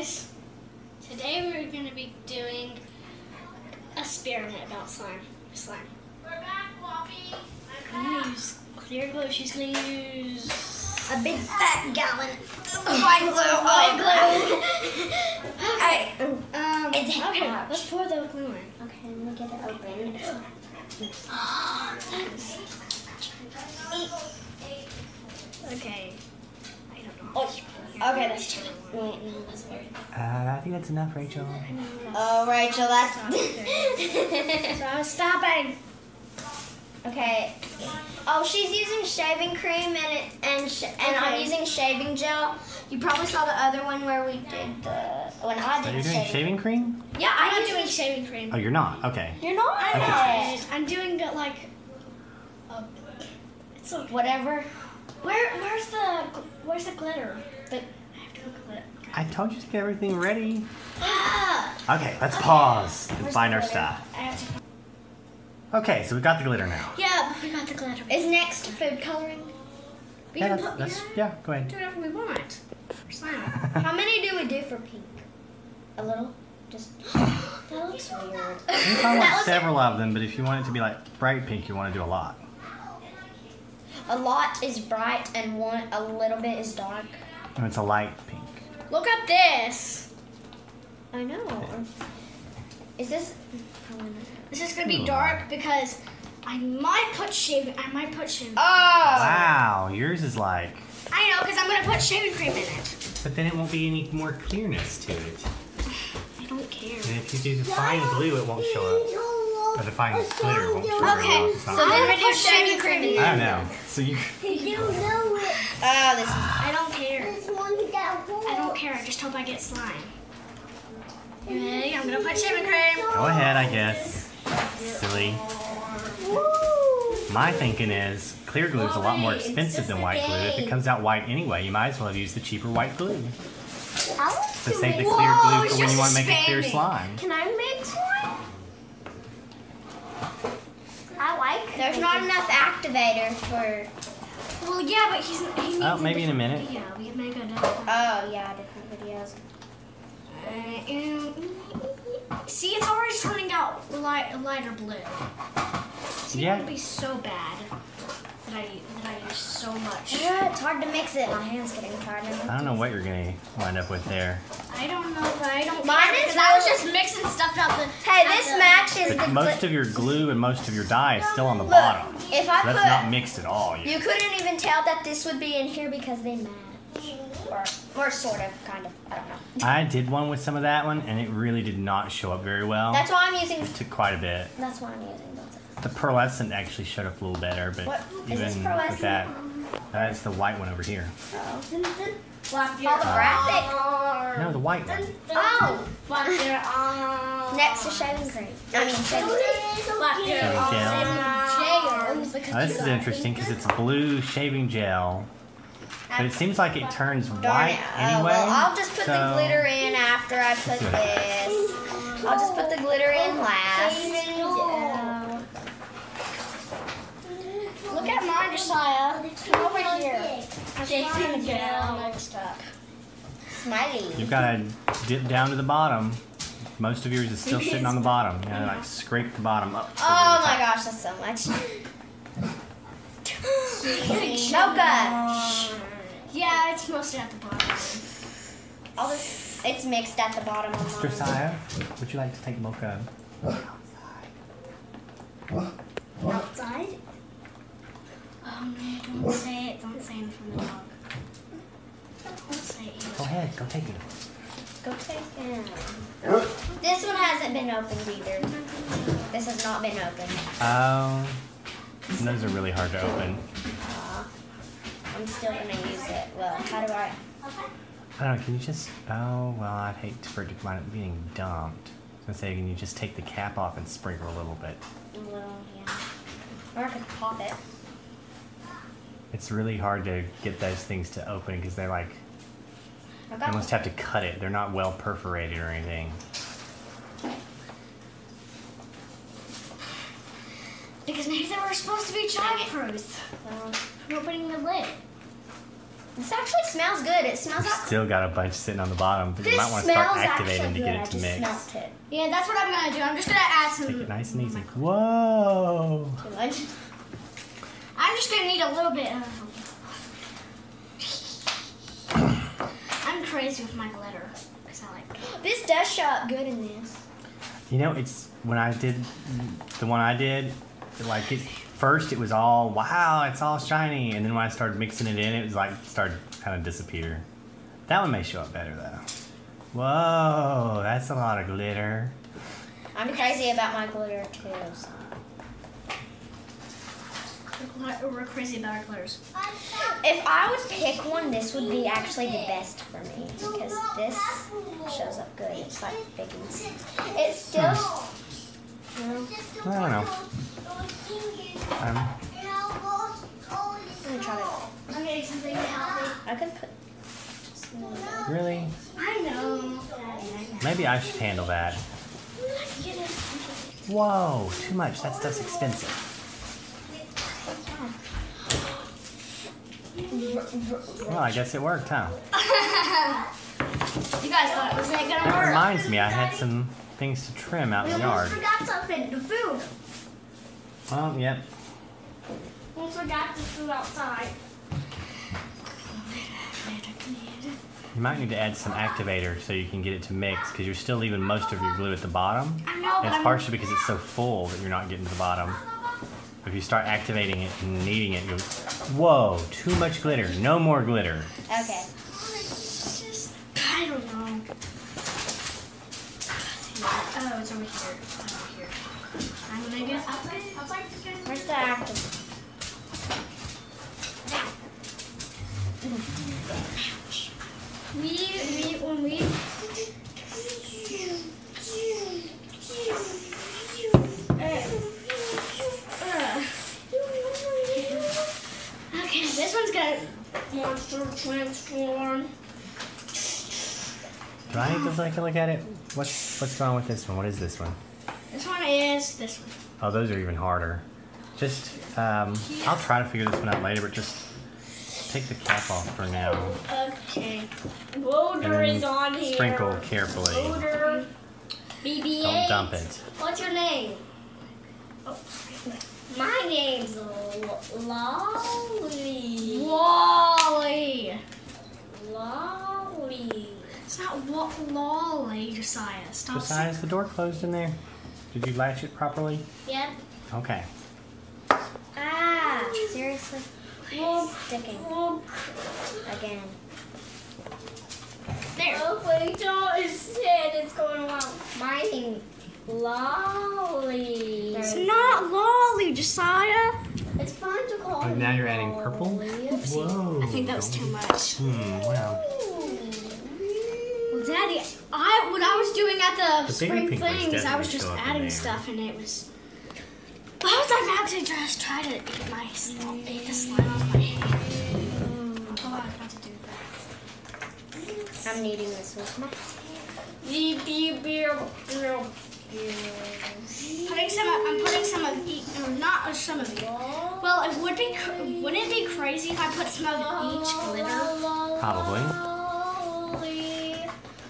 guys, today we're going to be doing an experiment about slime. We're back, Bobby. I'm going to use clear glue. She's going to use a big fat gallon of white glue. Okay. It's okay, hot. let's pour the glue in. Okay, let me get it open. Okay. I don't know. Oh, okay, that's too much. I think that's enough, Rachel. Oh, Rachel, that's... So I was stopping. Okay. Oh, she's using shaving cream and I'm using shaving gel. You probably saw the other one where we did when I So did you're doing shaving cream? Yeah, I'm not doing shaving cream. Oh, you're not? Okay. You're not? I'm doing it like, it's okay. Whatever. Where's the glitter? I have to go glitter. I told you to get everything ready. Ah! Okay, let's pause and find our stuff. I have to. Okay, so we got the glitter now. Yeah, we got the glitter. Is next food coloring? We Yeah, can yeah, go ahead. do whatever we want. Slime. How many do we do for pink? A little? Just... That looks weird. You probably want several of them, but if you want it to be like bright pink, you want to do a lot. A lot is bright and a little bit is dark. And it's a light pink. Look at this. I know. Is this... This is gonna be dark because I might put shaving. Oh! Wow, yours is like... I know, because I'm gonna put shaving cream in it. But then it won't be any more clearness to it. I don't care. And if you do the fine glue, it won't show up. Or the fine glitter won't show up. Okay, so then we do shaving cream in I it. don't know. So you... Oh, this is... I don't care. I don't care. I just hope I get slime. Okay, I'm gonna put shaving cream. Go ahead, I guess. Silly. My thinking is clear glue is a lot more expensive than white glue. If it comes out white anyway, you might as well have used the cheaper white glue. So save the clear glue for when you want to make a clear slime. Can I mix one? I like. There's not enough activator for. Well, yeah, but he needs Oh, maybe in a minute. Yeah, we can make a different. Oh yeah, different videos. See, it's already turning out lighter blue. So Yeah. it would be so bad that I use so much. Yeah, it's hard to mix it. My hand's getting tired. I don't know what you're going to wind up with there. I don't know, but I don't Mine care is because I was just mixing stuff out the. Hey, this matches But the. most of your glue and most of your dye is still on the bottom. If So I that's put, not mixed at all. you couldn't even tell that this would be in here because they match, or sort of, kind of. I don't know. I did one with some of that one, and it really did not show up very well. That's why I'm using. It took quite a bit. That's why I'm using both. The pearlescent actually showed up a little better, but What? Is even this with pearlescent? that, that's the white one over here. Oh, holographic. No, the white one. Oh, next to shaving cream. I mean, shaving Shaving gel. Oh, this is interesting because it's blue shaving gel, but it seems like it turns white anyway. Well, I'll just put the so- glitter in after I put this. I'll just put the glitter in last. Look at mine, Josiah. Come over here. I'm shaving gel mixed up. Smiley. You've got to dip down to the bottom. Most of yours is still sitting on the bottom. You gotta like scrape the bottom up. Oh my gosh, that's so much. Mocha. Yeah, it's mostly at the bottom. It's mixed at the bottom of mine. Josiah, would you like to take mocha? Outside? Oh no, don't say it. Don't say it from the dog. Don't say it. Go ahead, go take it. Go take it. This one hasn't been opened either. This has not been opened. Oh, those are really hard to open. I'm still gonna use it. Well, how do I? I don't know, can you just, oh, well, I'd hate for it to wind up being dumped. I was gonna say, can you just take the cap off and sprinkle a little bit? Well, yeah. Or I could pop it. It's really hard to get those things to open because they're like, I've you got almost have to cut it. They're not well perforated or anything. Because maybe they were supposed to be childproof. Well, I'm opening the lid. This actually smells good. It smells like... Still got a bunch sitting on the bottom, but you This might want to start smells activating to actually get good. it to I mix. just smelt it. Yeah, that's what I'm gonna do. I'm just gonna add some. Take it nice and easy. Whoa! Too much. I'm just gonna need a little bit of. I'm crazy with my glitter because I like it. This does show up good in this. You know, it's when I did the one I did, like first it was all wow, it's all shiny, and then when I started mixing it in, it was like started kind of disappear. That one may show up better though. Whoa, that's a lot of glitter. I'm crazy about my glitter too. So. We're crazy about our glitters. If I would pick one, this would be actually the best for me because this shows up good. It's like big and it's still. I don't know. I'm gonna try it. Okay, something to help me. I could put. Really? I know. Maybe I should handle that. Whoa, too much. That stuff's expensive. Well, I guess it worked, huh? You guys thought it wasn't gonna That work. reminds me, I had some things to trim out in the yard. Forgot something. The food. Well, yep. Almost forgot the food outside. You might need to add some activator so you can get it to mix because you're still leaving most of your glue at the bottom. I know, And but it's partially because it's so full that you're not getting to the bottom. If you start activating it and kneading it, you'll... Whoa, too much glitter. No more glitter. Okay. I don't know. Oh, it's over here. It's over here. I'm gonna get outside. Where's the active? When we okay, this one's got monster transform. Do I need to take a look at it? What's going on with this one? What is this one? This one is this one. Oh, those are even harder. Just, I'll try to figure this one out later, but just take the cap off for now. Okay. And Loader then is on here. sprinkle carefully. Loader. BB-8. Don't dump it. What's your name? Oh, my name's Lolly. Wally. Lolly. It's not Lolly, Josiah. Stop Josiah, is the door closed in there? Did you latch it properly? Yep. Okay. Ah, seriously? Sticking. Again. There. Oh, wait, it's dead. It's going along. Mine. Lolly. It's not Lolly, Josiah. It's fun to call Oh, now you're adding purple? Whoa. I think that was too much. Wow. Well, Daddy, what I was doing at the spring bigger pink ones things, I was definitely just show up in adding there. stuff, and it was. Why was I about to just try to eat the slime off my hand? Oh, I was about to do that. I'm kneading this with my I'm putting some of each, or not some of each. Well, wouldn't it be crazy if I put some of each glitter? Probably.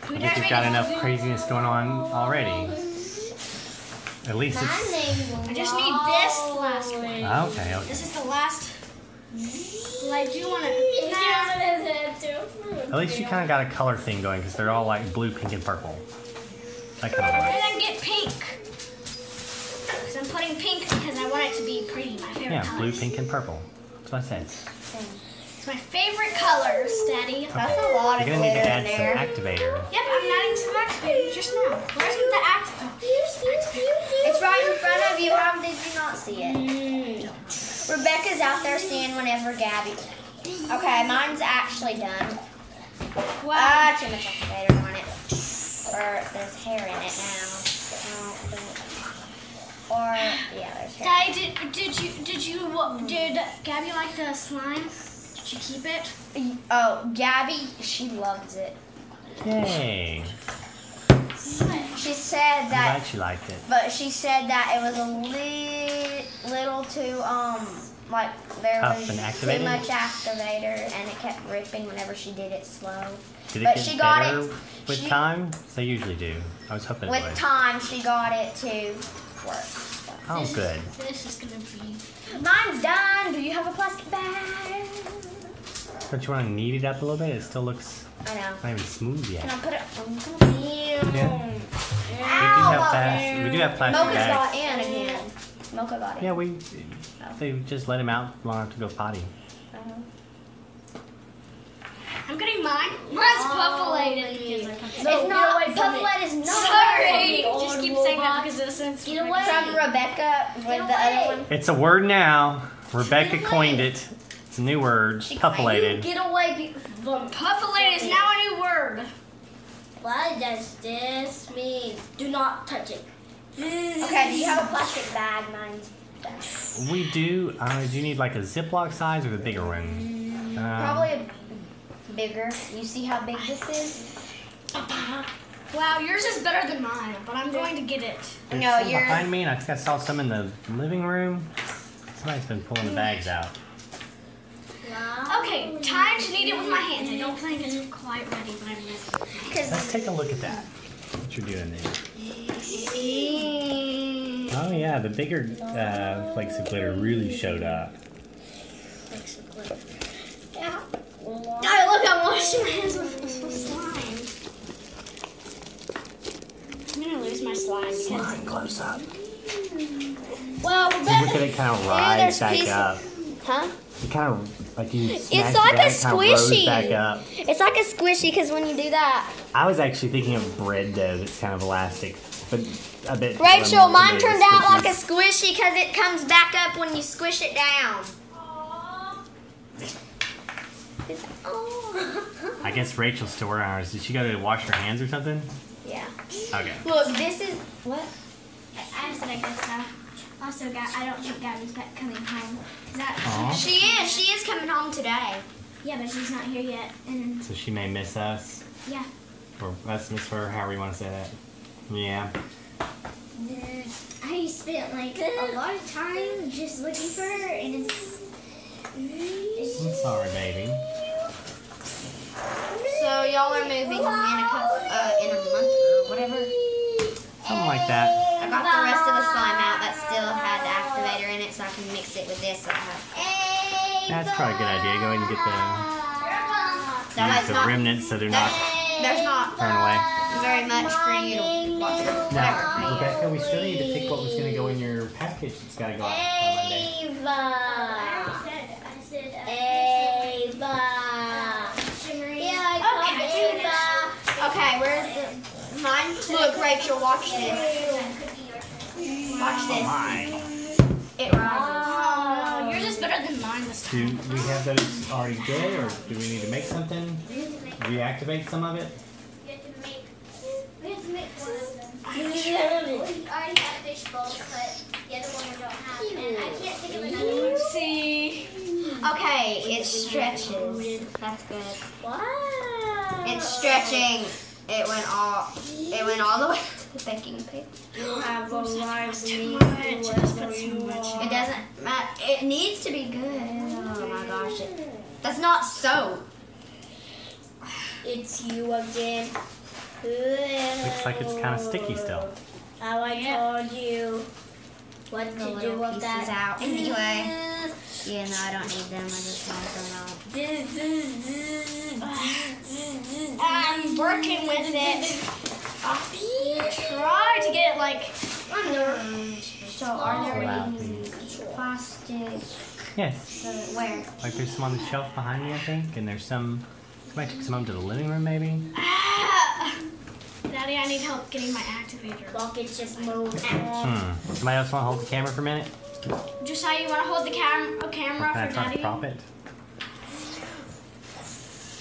I think you've got enough craziness going on already. At least it's... I just need this last one. Okay. This is the last. Well, I do want to. At least you kind of got a color thing going because they're all like blue, pink, and purple. That kind of And works. then get pink. Because I'm putting pink because I want it to be pretty. My favorite Yeah, colors. blue, pink, and purple. That's what I said. It's my favorite colors, Daddy. That's a lot of You're gonna need glitter to in add there. some activator. Yep, I'm adding some activator just now. Where's the activator? It's right in front of you. How did you not see it? Rebecca's out there seeing whenever Gabby. Okay, mine's actually done. Wow. Too much activator on it. Or there's hair in it now. Or yeah, there's hair. Daddy, did Gabby like the slime? Did you keep it? Oh, Gabby, she loves it. Yay. She said I'm that, glad she liked it. but she said that it was a little too Like there Tough was and too activated? much activator, and it kept ripping whenever she did it slow. Did it But get she got better it. with she- time? They usually do. I was hoping it With would. time, she got it to work. Oh, good. This is gonna be. Mine's done. Do you have a plastic bag? Don't you want to knead it up a little bit? It still looks I know. not even smooth Can I yet. put it? Yeah. We do have plastic Mocha's bags. got in again. Mocha got in. Yeah, they just let him out long enough to go potty. I'm getting mine. Mine's puffalated. It's not. Pufflet is not. Sorry. Just keep saying that because it's Get away from Rebecca with the other one. It's a word now. Rebecca coined it. It's a new word. Puffalated. Get away from Puffalated is now a new word. What does this mean? Do not touch it. Okay, do you have a plastic bag? Mine's done. We do. Do you need like a Ziploc size or the bigger one? Probably a bigger. You see how big this is? Wow, yours is better than mine, but I'm going to get it. There's No, some you're. behind me, and I think I saw some in the living room. Somebody's been pulling the bags out. Okay, time to knead it with my hands. I don't think it's quite ready, but I'm ready. Let's take a look at that. What you're doing there. Oh yeah, the bigger flakes of glitter really showed up. Yeah. Oh, look, I'm washing my hands with slime. I'm gonna lose my slime because. Slime close up. Well, Look at it kind of rise there's back pieces. up. Huh? It kind of like you smash It's it like down, a it kind of rose squishy. back up. It's like a squishy because when you do that. I was actually thinking of bread dough that's kind of elastic, but a bit. Rachel, mine maybe turned out like a squishiness. squishy because it comes back up when you squish it down. Oh. I guess Rachel's still wearing ours. Did she go to wash her hands or something? Yeah. Okay. Look, this is what? I said I guess so. Also, I don't think Gabby's back coming home. Aw. She is coming home today. Yeah, but she's not here yet. And So she may miss us, yeah. or us miss her, however you want to say that. Yeah. I spent like a lot of time just looking for her, and I'm sorry, baby. So y'all are moving in a month or whatever. Something like that. I got the rest of the slime out that still had the activator in it, so I can mix it with this. So I have. That's probably a good idea. Go ahead and get That use is the not. remnants so they're not There's not thrown away. very much for you to watch. Now, Whatever. Rebecca, we still need to pick what was going to go in your package that's got to go out on Monday. Ava. Okay, where's the mine? Look, Rachel, watch this. Watch this. It rises. oh, yours is better than mine this Do time. we have those already good, or do we need to make something? Reactivate some of it? We have to make one of them. We already have fish bowls, but the other one we don't have. And I can't think of another one. See. Okay, it stretches. That's good. Wow. It's stretching. It went all the way to the baking paper. You have a live too much. Just put too much. It doesn't matter. It needs to be good. Oh my gosh. That's not soap. It's you again. Looks like it's kind of sticky still. How I told you what The to do little with pieces that. out. Anyway. Yeah, no, I don't need them. I just want them out. I'm working with it. I'll try to get it like under. So are there Pull out any plastic? Yes. Where? Like there's some on the shelf behind me, I think, and there's some. Somebody took some of them to the living room, maybe. Daddy, I need help getting my activator. Buckets just move. Somebody else want to hold the camera for a minute? Just how you want to hold the camera Or for can I try Daddy? to prop it?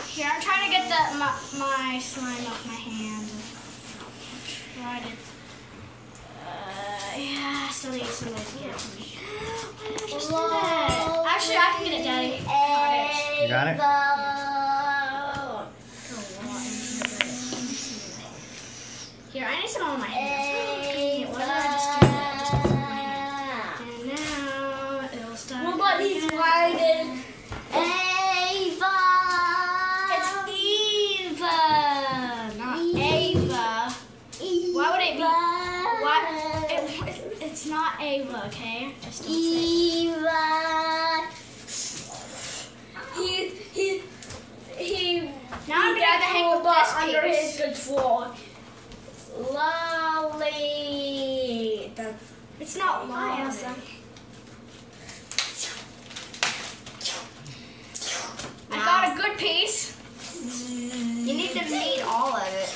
Here, I'm trying to get my slime off my hand. Try to. Yeah, I still need somebody to get it to me. Why did I just do that? Actually, I can get it, Daddy. You got it? Here, I need some on my hand. Okay, why did I just do that? Just put it on my hand. And now it'll start. Ava, okay? Just don't say Eva. He Now I'm gonna have to hang with this under his piece. control. Lolly. It's not Hi, long. Elsa. I got a good piece. You need to knead all of it.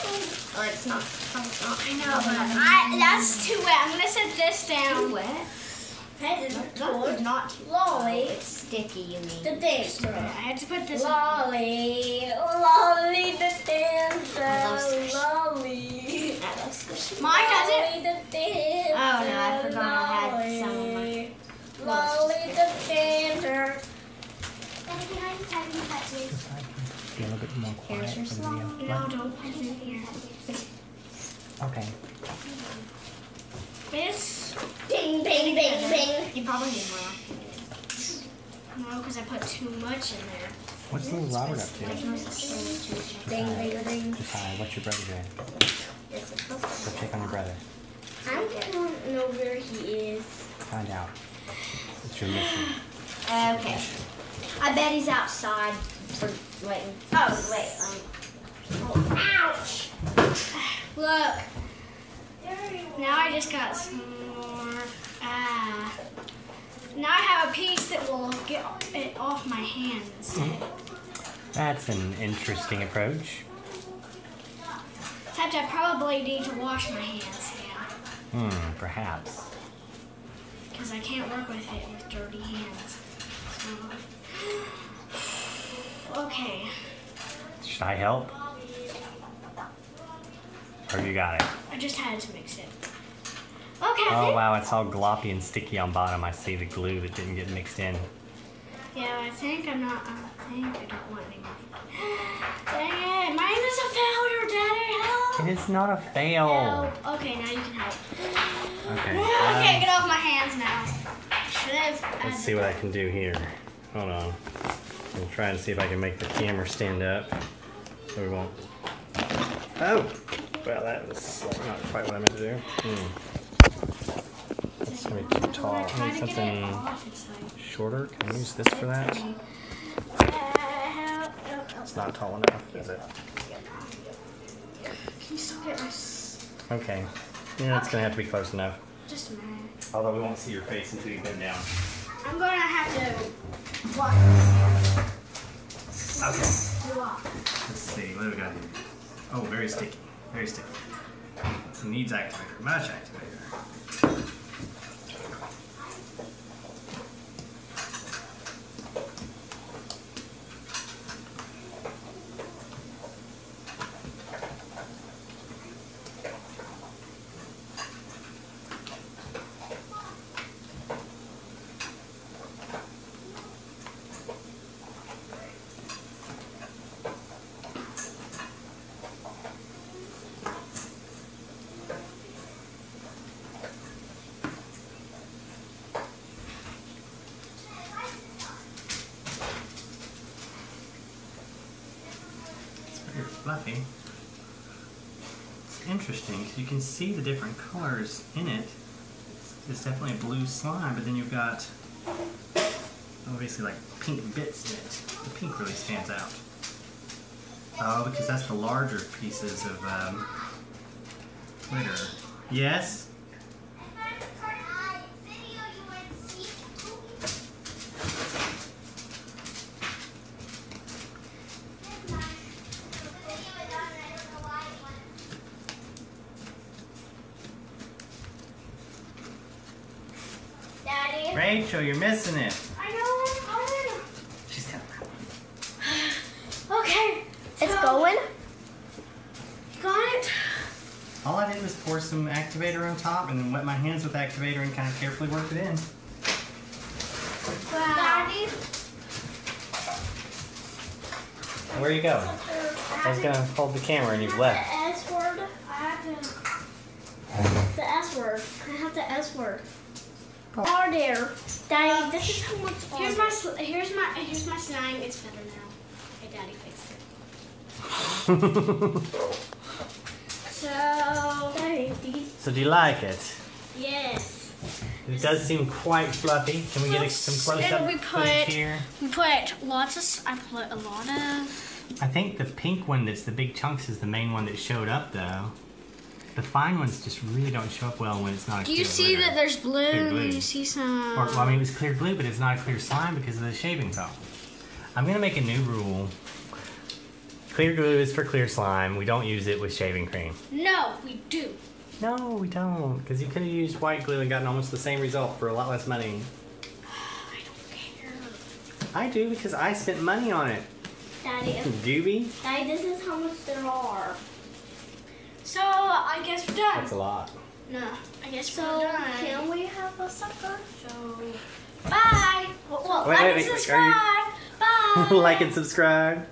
Or it's not. I know, but that's too wet. I'm gonna set this down. Wet? Hey, Not, not too Lolly. It's sticky, you mean. The dancer. I had to put this. Lolly. Lolly the dancer. Lolly. Mine does it. Lolly the dancer. Oh, no, I forgot I had some of Lolly. Lolly the dancer. Daddy, behind you, touches. Be a little bit more quiet Here's your for the song. video. No, don't put it in here. Okay. This. Bing, bing, bing, bing. You probably need more. No, because I put too much in there. What's little Robert up to? There's no such thing as too much. Bing, bing, bing. Just hi. What's your brother doing? It's supposed to Go check on your brother. I don't know where he is. Find out. It's your mission. Okay. I bet he's outside for waiting. Oh, wait. Ouch. Look. Now I just got some more. Now I have a piece that will get it off my hands. That's an interesting approach. Except I probably need to wash my hands now. Perhaps. Because I can't work with it with dirty hands. So. Okay. Should I help? Or you got it? I just had to mix it. Okay. Oh wow, it's all gloppy and sticky on bottom. I see the glue that didn't get mixed in. Yeah, I think I don't want any more. Dang it, mine is a failure, Daddy, help! It is not a fail. Help. Okay, now you can help. Okay. I can't get off my hands now. Should have. Let's see what I can do here. Hold on. I'm trying to see if I can make the camera stand up. So we won't. Oh! Well, that was not quite what I meant to do. That's gonna be too tall. I need something shorter. Can I use this for that? It's not tall enough, is it? Can you still get my... Okay. Yeah, it's gonna have to be close enough. Just a minute. Although we won't see your face until you bend down. I'm going to have to walk. Okay. Let's see. What do we got here? Oh, very sticky. Very sticky. It needs activator. Much activator. Very fluffy. It's interesting because you can see the different colors in it. It's definitely a blue slime, but then you've got obviously like pink bits in it. The pink really stands out. Oh, because that's the larger pieces of glitter. Yes? Daddy. Rachel, you're missing it. I know. She's coming. Okay. It's going? Got it. All I did was pour some activator on top and then wet my hands with activator and kind of carefully worked it in. Wow. Daddy. Where are you going? I was gonna hold the camera and you've left. The S word. I have to. The S word. I have the S word. Oh. Order. Daddy, this is how much Here's my slime. It's better now. Okay, Daddy fixed it. So Daddy, So do you like it? yes. It does seem quite fluffy. Can we get some close-up footage here? We put lots of. I put a lot of. I think the pink one that's the big chunks is the main one that showed up though. The fine ones just really don't show up well when it's not a Do you clear see glitter. that there's blue? Clear glue. You see some. Or, well, I mean, it was clear glue, but it's not a clear slime because of the shaving foam. I'm gonna make a new rule. Clear glue is for clear slime. We don't use it with shaving cream. No, we do. No, we don't, because you could have used white glue and gotten almost the same result for a lot less money. I don't care. I do, because I spent money on it. Daddy, Doobie? Daddy, this is how much there are. So I guess we're done. That's a lot. No, I guess So we're done. can we have a sucker? So bye. Well, Wait, like wait, and wait, subscribe. Bye. Like and subscribe.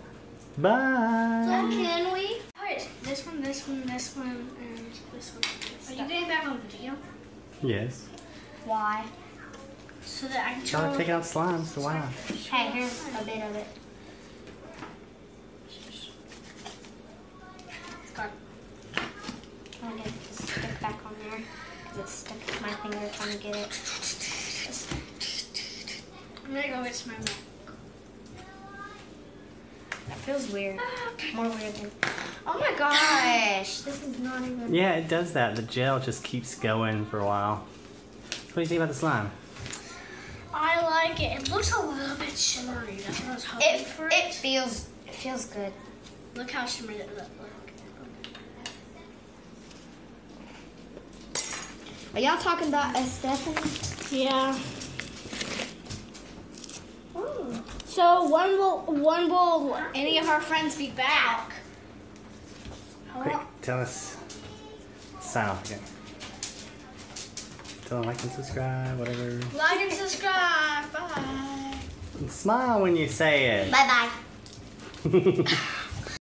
Bye. So can we? Alright, this one, and this one. Are you getting back on video? Yes. Why? So that I can Trying to show. take out slime, so why? Hey, here's a bit of it. It's gone. I'm gonna get this stick back on there because it's stuck to my finger trying to get it. I'm gonna go get some milk. That feels weird. More weird than. Oh my gosh! This is not even. Yeah, it does that. The gel just keeps going for a while. What do you think about the slime? I like it. It looks a little bit shimmery. That's what I was hoping for. It feels good. Look how shimmery it looks. Are y'all talking about Stephanie? Yeah. So when will any of our friends be back? Quick, tell us. Sign off again. Tell them like and subscribe, whatever. Like and subscribe. Bye. Smile when you say it. Bye bye.